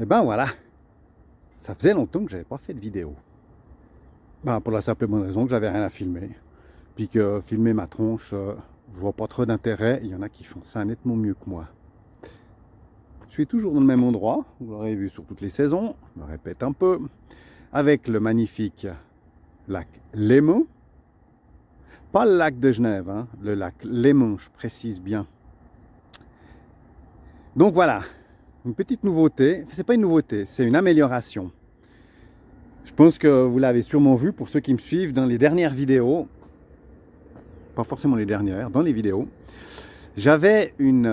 Et ben voilà, ça faisait longtemps que j'avais pas fait de vidéo. Ben, pour la simple et bonne raison que j'avais rien à filmer. Puis que filmer ma tronche, je vois pas trop d'intérêt. Il y en a qui font ça nettement mieux que moi. Je suis toujours dans le même endroit, vous l'aurez vu sur toutes les saisons, je me répète un peu, avec le magnifique lac Léman. Pas le lac de Genève, hein, le lac Léman, je précise bien. Donc voilà, une petite nouveauté, c'est pas une nouveauté, c'est une amélioration. Je pense que vous l'avez sûrement vu pour ceux qui me suivent dans les dernières vidéos, pas forcément les dernières, dans les vidéos, j'avais une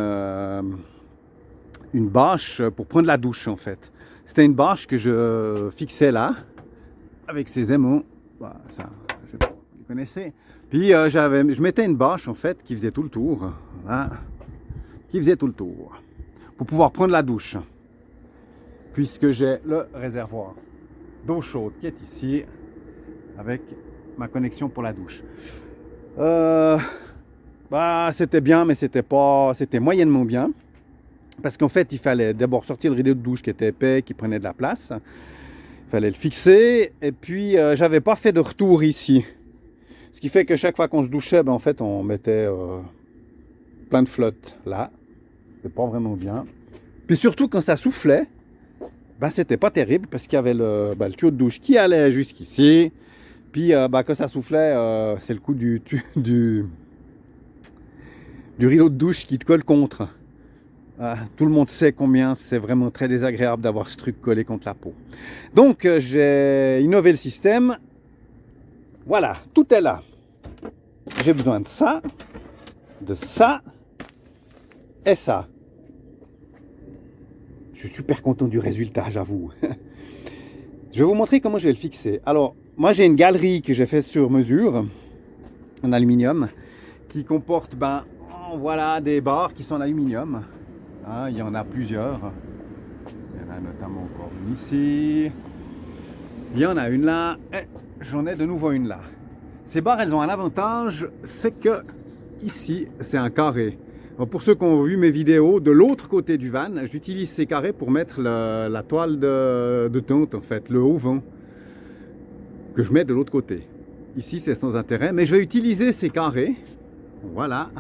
bâche pour prendre la douche en fait. C'était une bâche que je fixais là, avec ses aimants, bah, ça, vous les connaissez. Puis je mettais une bâche en fait qui faisait tout le tour, voilà, qui faisait tout le tour, pour pouvoir prendre la douche, puisque j'ai le réservoir d'eau chaude qui est ici, avec ma connexion pour la douche. Bah, c'était bien, mais c'était moyennement bien. Parce qu'en fait, il fallait d'abord sortir le rideau de douche qui était épais, qui prenait de la place. Il fallait le fixer. Et puis, j'avais pas fait de retour ici. Ce qui fait que chaque fois qu'on se douchait, ben, en fait, on mettait plein de flotte là. C'était pas vraiment bien. Puis surtout, quand ça soufflait, ben, c'était pas terrible parce qu'il y avait le tuyau de douche qui allait jusqu'ici. Puis, quand ça soufflait, c'est le coup du rideau de douche qui te colle contre. Tout le monde sait combien c'est vraiment très désagréable d'avoir ce truc collé contre la peau. Donc j'ai innové le système. Voilà, tout est là. J'ai besoin de ça et ça. Je suis super content du résultat, j'avoue. Je vais vous montrer comment je vais le fixer. Alors, moi j'ai une galerie que j'ai faite sur mesure, en aluminium, qui comporte voilà, des barres qui sont en aluminium. Il y en a plusieurs. Il y en a notamment encore une ici. Il y en a une là. Et j'en ai de nouveau une là. Ces barres, elles ont un avantage, c'est que ici, c'est un carré. Alors pour ceux qui ont vu mes vidéos, de l'autre côté du van, j'utilise ces carrés pour mettre la toile de tente, en fait, le haut vent, que je mets de l'autre côté. Ici, c'est sans intérêt, mais je vais utiliser ces carrés. Voilà.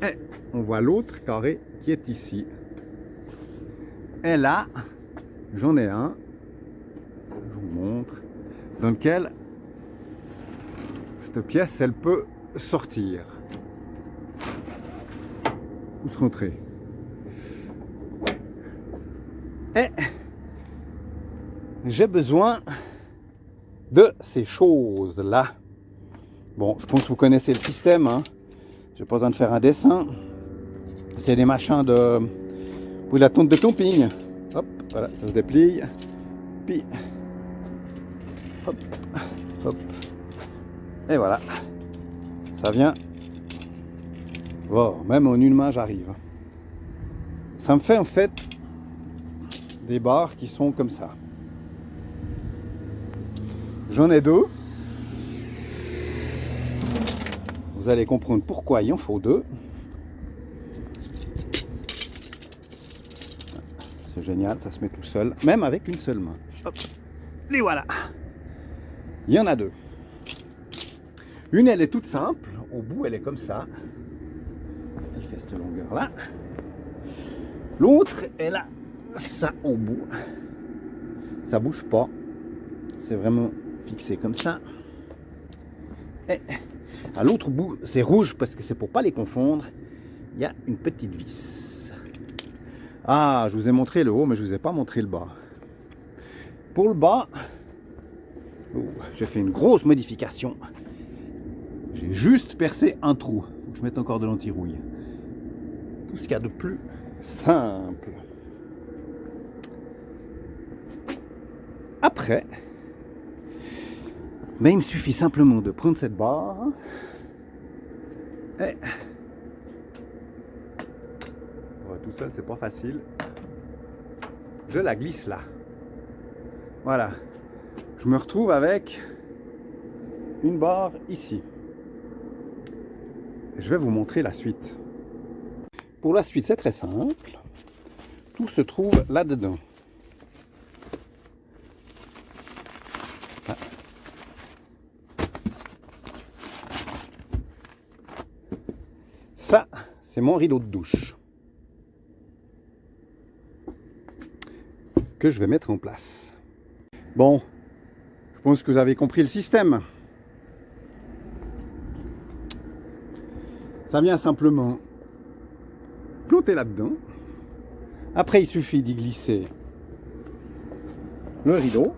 Et on voit l'autre carré qui est ici. Et là, j'en ai un, je vous montre, dans lequel cette pièce, elle peut sortir ou se rentrer. Et j'ai besoin de ces choses-là. Bon, je pense que vous connaissez le système, hein. Je n'ai pas besoin de faire un dessin. C'est des machins pour la tente de camping. Hop, voilà, ça se déplie. Puis, hop, hop. Et voilà. Ça vient. Oh, même en une main, j'arrive. Ça me fait en fait des barres qui sont comme ça. J'en ai deux. Vous allez comprendre pourquoi il en faut deux. C'est génial, ça se met tout seul, même avec une seule main. Hop, les voilà. Il y en a deux. Une, elle est toute simple. Au bout, elle est comme ça. Elle fait cette longueur-là. L'autre, elle a ça au bout. Ça bouge pas. C'est vraiment fixé comme ça. Et à l'autre bout, c'est rouge parce que c'est pour pas les confondre. Il y a une petite vis. Ah, je vous ai montré le haut, mais je vous ai pas montré le bas. Pour le bas, j'ai fait une grosse modification. J'ai juste percé un trou. Faut que je mette encore de l'anti-rouille. Tout ce qu'il y a de plus simple. Après, il me suffit simplement de prendre cette barre et tout seul, c'est pas facile. Je la glisse là. Voilà. Je me retrouve avec une barre ici. Je vais vous montrer la suite. Pour la suite, c'est très simple. Tout se trouve là-dedans. c'est mon rideau de douche que je vais mettre en place. Bon, je pense que vous avez compris le système. Ça vient simplement plotter là-dedans. Après, il suffit d'y glisser le rideau.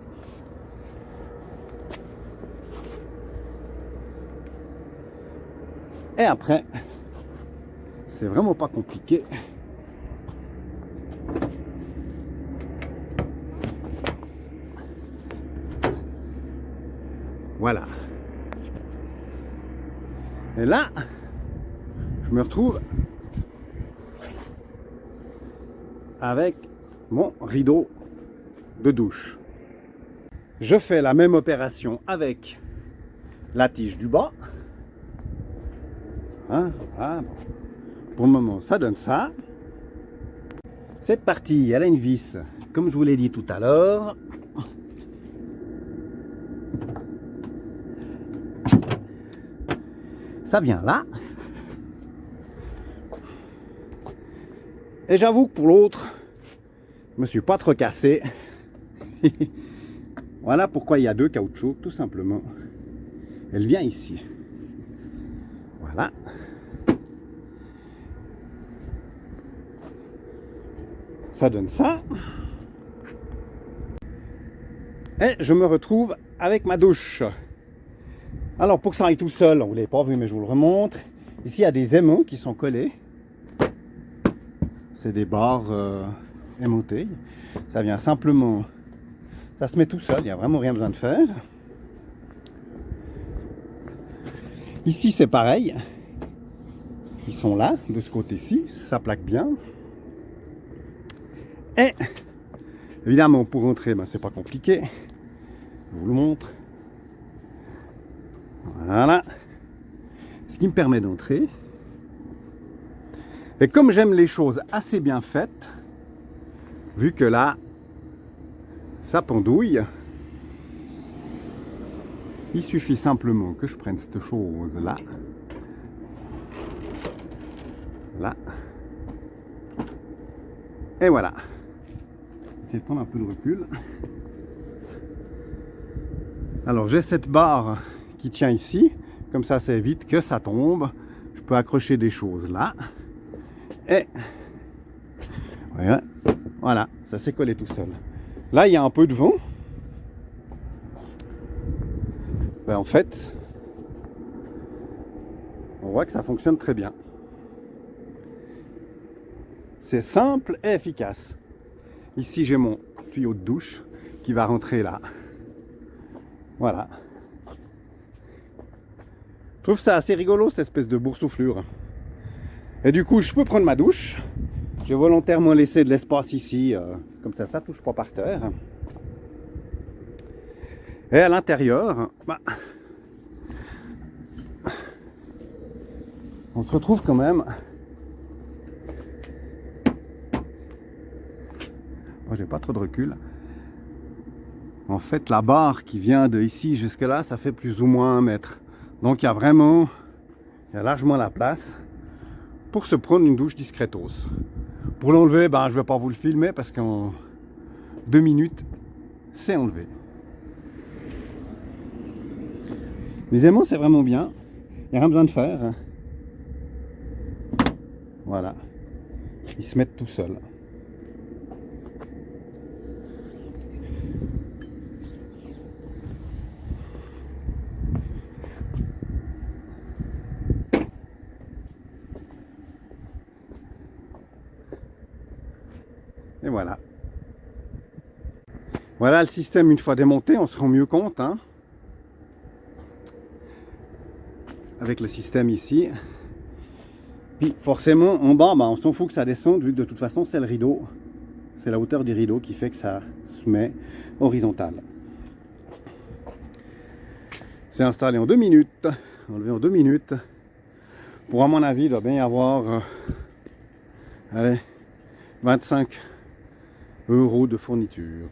Et après, c'est vraiment pas compliqué. Voilà. Et là, je me retrouve avec mon rideau de douche. Je fais la même opération avec la tige du bas. Hein, voilà. Pour le moment, ça donne ça. Cette partie, elle a une vis, comme je vous l'ai dit tout à l'heure. Ça vient là. Et j'avoue que pour l'autre, je me suis pas trop cassé. Voilà pourquoi il y a deux caoutchoucs, tout simplement. Elle vient ici. Voilà. Ça donne ça. Et je me retrouve avec ma douche. Alors pour que ça aille tout seul, vous ne l'avez pas vu mais je vous le remontre. Ici il y a des aimants qui sont collés. C'est des barres aimantées. Ça vient simplement, ça se met tout seul, il n'y a vraiment rien besoin de faire. Ici c'est pareil. Ils sont là, de ce côté-ci, ça plaque bien. Et évidemment pour rentrer, ben, c'est pas compliqué. Je vous le montre. Voilà. Ce qui me permet d'entrer. Et comme j'aime les choses assez bien faites, vu que là, ça pendouille, il suffit simplement que je prenne cette chose là. Là. Et voilà. J'essaie de prendre un peu de recul. Alors j'ai cette barre qui tient ici, comme ça évite que ça tombe. Je peux accrocher des choses là. Et voilà, ça s'est collé tout seul. Là il y a un peu de vent. Ben, en fait, on voit que ça fonctionne très bien. C'est simple et efficace. Ici j'ai mon tuyau de douche qui va rentrer là. Voilà. Je trouve ça assez rigolo cette espèce de boursouflure. Et du coup je peux prendre ma douche. J'ai volontairement laissé de l'espace ici, comme ça ça touche pas par terre. Et à l'intérieur, bah, on se retrouve quand même. Oh, j'ai pas trop de recul. En fait, la barre qui vient de ici jusque là, ça fait plus ou moins 1 mètre. Donc il y a largement la place pour se prendre une douche discretos. Pour l'enlever, ben, je ne vais pas vous le filmer parce qu'en 2 minutes, c'est enlevé. Les aimants, c'est vraiment bien. Il n'y a rien besoin de faire. Voilà. Ils se mettent tout seuls. Et voilà. Voilà le système une fois démonté, on se rend mieux compte. Hein, avec le système ici. Puis forcément en bas, bah, on s'en fout que ça descende vu que de toute façon c'est le rideau. C'est la hauteur du rideau qui fait que ça se met horizontal. C'est installé en 2 minutes. Enlevé en 2 minutes. Pour à mon avis, il doit bien y avoir allez, 25 € de fourniture.